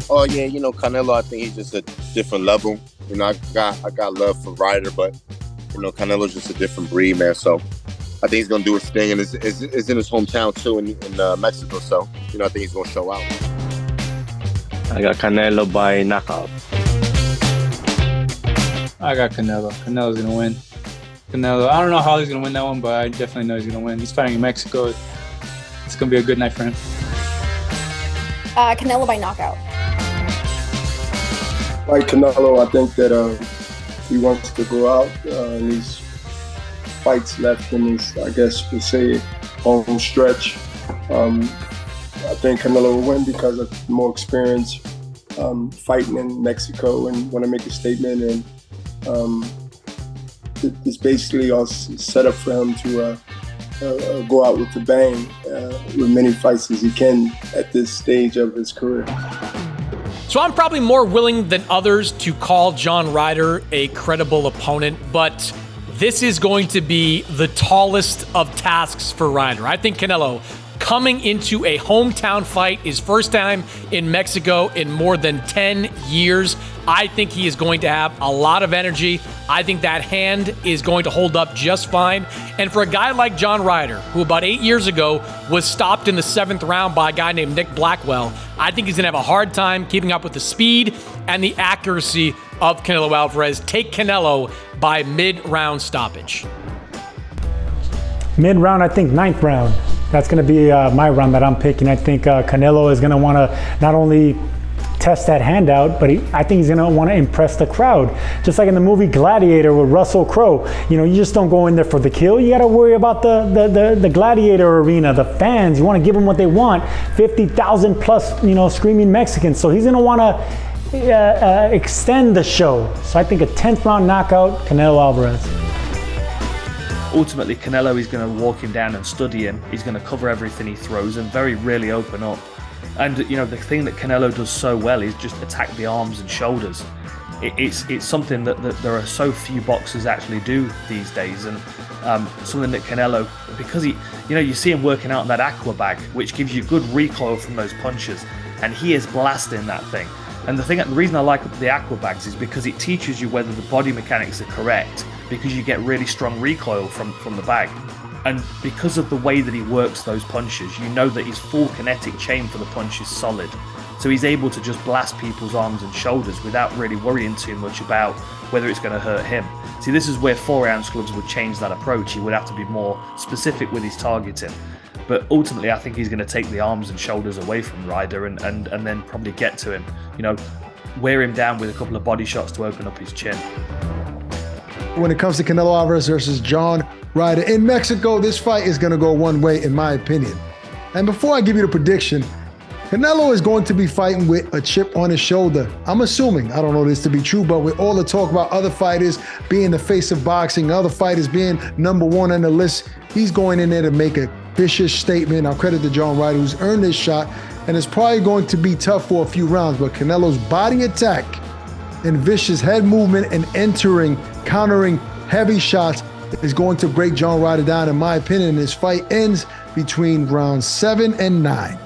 Oh yeah, Canelo. I think he's just a different level. I got love for Ryder, but Canelo's just a different breed, man. So I think he's gonna do his thing, and it's in his hometown too, in Mexico. So I think he's gonna show out. I got Canelo by knockout. I got Canelo. Canelo's gonna win. Canelo. I don't know how he's gonna win that one, but I definitely know he's gonna win. He's fighting in Mexico. It's gonna be a good night for him. Canelo by knockout. Like Canelo, I think that he wants to go out in these fights left in his, I guess you could say, home stretch. I think Canelo will win because of more experience fighting in Mexico and want to make a statement. And it's basically all set up for him to go out with a bang with many fights as he can at this stage of his career. So I'm probably more willing than others to call John Ryder a credible opponent, but this is going to be the tallest of tasks for Ryder. I think Canelo, coming into a hometown fight, his first time in Mexico in more than 10 years, I think he is going to have a lot of energy. I think that hand is going to hold up just fine. And for a guy like John Ryder, who about 8 years ago was stopped in the 7th round by a guy named Nick Blackwell, I think he's going to have a hard time keeping up with the speed and the accuracy of Canelo Alvarez. Take Canelo by mid-round stoppage. Mid-round, I think 9th round. That's going to be my round that I'm picking. I think Canelo is going to want to not only test that hand out, but I think he's going to want to impress the crowd. Just like in the movie Gladiator with Russell Crowe. You just don't go in there for the kill. You got to worry about the Gladiator arena, the fans. You want to give them what they want. 50,000 plus, screaming Mexicans. So he's going to want to extend the show. So I think a 10th round knockout, Canelo Alvarez. Ultimately, Canelo is going to walk him down and study him. He's going to cover everything he throws and very rarely open up. And the thing that Canelo does so well is just attack the arms and shoulders. It's something that there are so few boxers actually do these days, and something that Canelo, because you see him working out in that aqua bag, which gives you good recoil from those punches, and he is blasting that thing. And the reason I like the aqua bags is because it teaches you whether the body mechanics are correct, because you get really strong recoil from the bag. And because of the way that he works those punches, you know that his full kinetic chain for the punch is solid. So he's able to just blast people's arms and shoulders without really worrying too much about whether it's going to hurt him. See, this is where 4-ounce gloves would change that approach. He would have to be more specific with his targeting. But ultimately, I think he's going to take the arms and shoulders away from Ryder and then probably get to him. Wear him down with a couple of body shots to open up his chin. When it comes to Canelo Alvarez versus John Ryder in Mexico, this fight is going to go one way, in my opinion. And before I give you the prediction, Canelo is going to be fighting with a chip on his shoulder. I'm assuming, I don't know this to be true, but with all the talk about other fighters being the face of boxing, other fighters being #1 on the list, he's going in there to make a vicious statement. I'll credit to John Ryder, who's earned this shot, and it's probably going to be tough for a few rounds, but Canelo's body attack and vicious head movement and countering heavy shots is going to break John Ryder down, in my opinion. This fight ends between rounds 7 and 9.